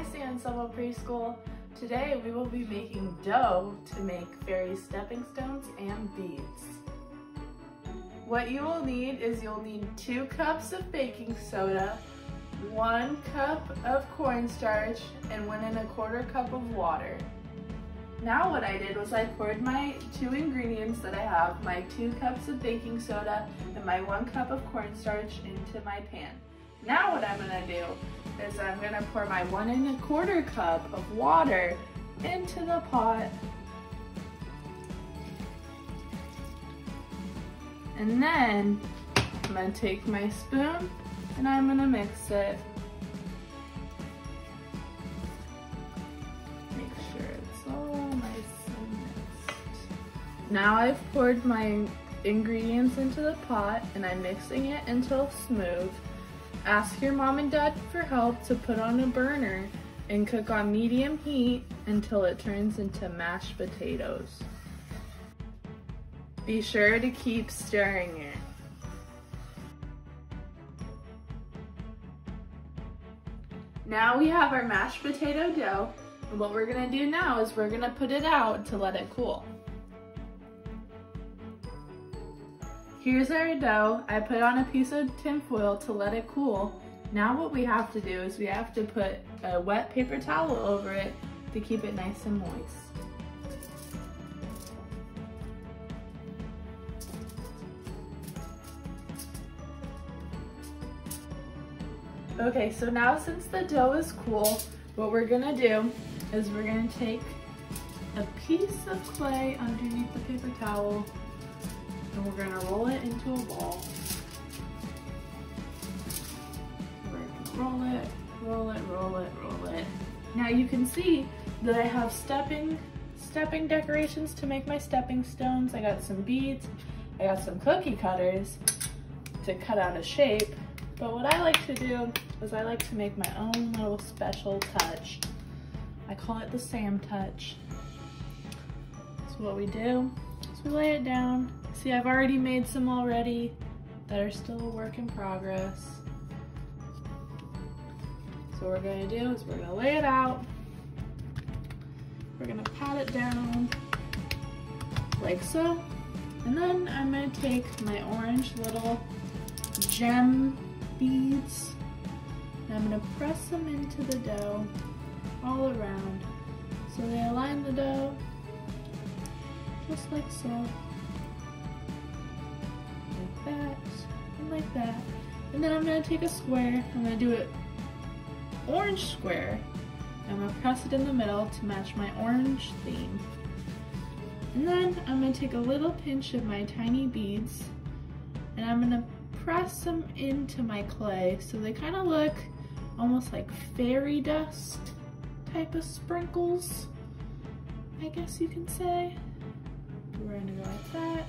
Hi San Solo Preschool. Today we will be making dough to make fairy stepping stones and beads. What you will need is you'll need 2 cups of baking soda, 1 cup of cornstarch, and 1 1/4 cup of water. Now what I did was I poured my 2 ingredients that I have, my 2 cups of baking soda and my 1 cup of cornstarch into my pan. Now what I'm gonna do is I'm gonna pour my 1 1/4 cup of water into the pot. And then I'm gonna take my spoon and I'm gonna mix it. Make sure it's all nice and mixed. Now I've poured my ingredients into the pot and I'm mixing it until smooth. Ask your mom and dad for help to put on a burner and cook on medium heat until it turns into mashed potatoes. Be sure to keep stirring it. Now we have our mashed potato dough, and what we're gonna do now is we're gonna put it out to let it cool. Here's our dough. I put on a piece of tin foil to let it cool. Now what we have to do is we have to put a wet paper towel over it to keep it nice and moist. Okay, so now since the dough is cool, what we're gonna do is we're gonna take a piece of clay underneath the paper towel and we're gonna roll it into a ball. We're gonna roll it, roll it, roll it, roll it. Now you can see that I have stepping decorations to make my stepping stones. I got some beads, I got some cookie cutters to cut out a shape. But what I like to do is I like to make my own little special touch. I call it the Sam touch. So what we do is we lay it down. See, I've already made some already that are still a work in progress. So what we're gonna do is we're gonna lay it out. We're gonna pat it down like so. And then I'm gonna take my orange little gem beads and I'm gonna press them into the dough all around. So they align the dough just like so. Like that, and like that. And then I'm gonna take a square, I'm gonna do it orange square. I'm gonna press it in the middle to match my orange theme. And then I'm gonna take a little pinch of my tiny beads and I'm gonna press them into my clay so they kind of look almost like fairy dust type of sprinkles, I guess you can say. We're gonna go like that.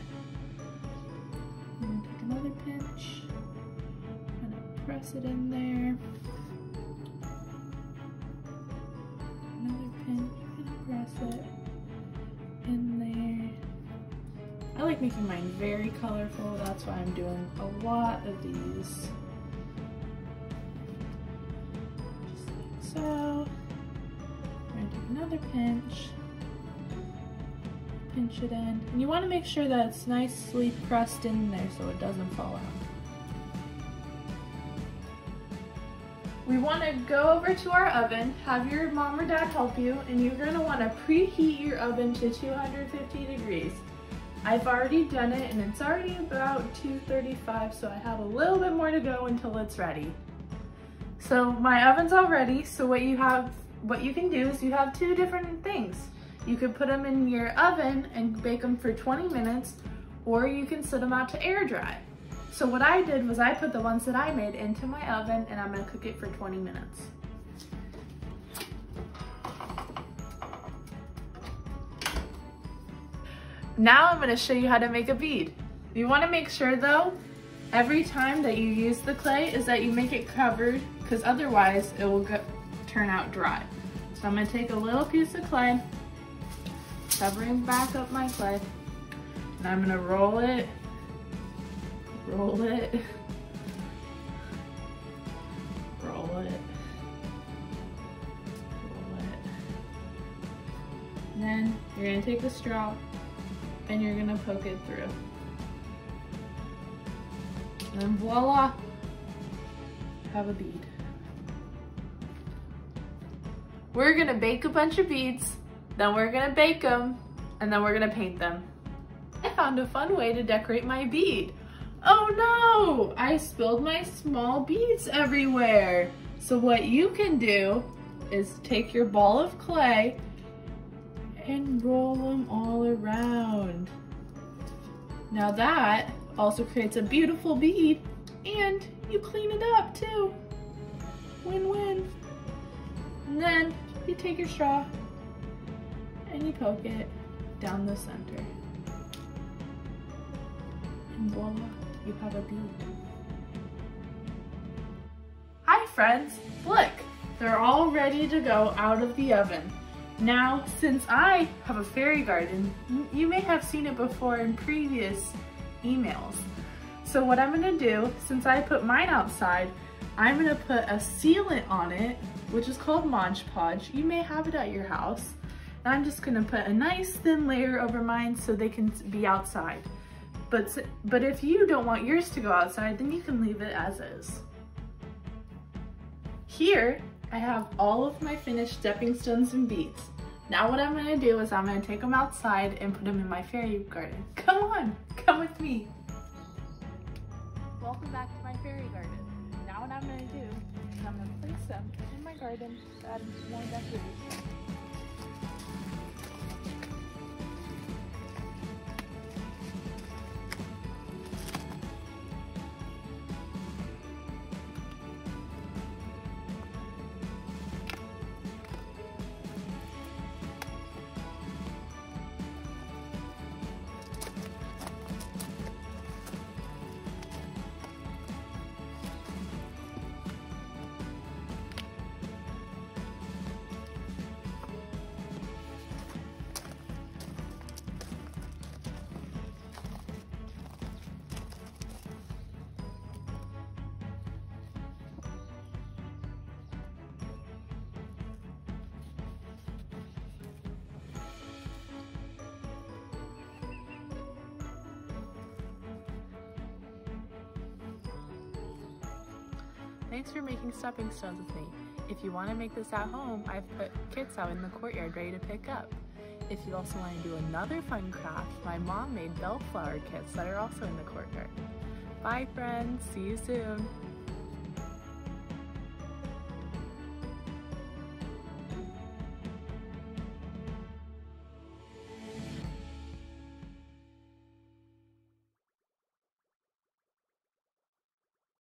I'm gonna take another pinch, kind of press it in there. Another pinch, kind of press it in there. I like making mine very colorful, that's why I'm doing a lot of these. Just like so. We're gonna take another pinch. Pinch it in. And you want to make sure that it's nicely pressed in there so it doesn't fall out. We want to go over to our oven, have your mom or dad help you, and you're going to want to preheat your oven to 250 degrees. I've already done it and it's already about 235, so I have a little bit more to go until it's ready. So my oven's all ready, so what you can do is you have 2 different things. You could put them in your oven and bake them for 20 minutes, or you can set them out to air dry. So what I did was I put the ones that I made into my oven and I'm gonna cook it for 20 minutes. Now I'm gonna show you how to make a bead. You wanna make sure though, every time that you use the clay is that you make it covered, because otherwise it will turn out dry. So I'm gonna take a little piece of clay, covering back up my clay, and I'm gonna roll it, roll it, roll it, then you're gonna take the straw and you're gonna poke it through. And then voila, have a bead. We're gonna bake a bunch of beads, then we're gonna bake them, and then we're gonna paint them. I found a fun way to decorate my bead. Oh no, I spilled my small beads everywhere. So what you can do is take your ball of clay and roll them all around. Now that also creates a beautiful bead and you clean it up too. Win-win. And then you take your straw and you poke it down the center. And voila, you have a bead. Hi friends, look, they're all ready to go out of the oven. Now, since I have a fairy garden, you may have seen it before in previous emails. So what I'm gonna do, since I put mine outside, I'm gonna put a sealant on it, which is called Mod Podge. You may have it at your house. And I'm just gonna put a nice thin layer over mine so they can be outside. But if you don't want yours to go outside, then you can leave it as is. Here, I have all of my finished stepping stones and beads. Now what I'm gonna do is I'm gonna take them outside and put them in my fairy garden. Come on, come with me. Welcome back to my fairy garden. Now what I'm gonna do is I'm gonna place them in my garden to add more decoration. Thanks for making stepping stones with me. If you want to make this at home, I've put kits out in the courtyard ready to pick up. If you also want to do another fun craft, my mom made bellflower kits that are also in the courtyard. Bye friends, see you soon.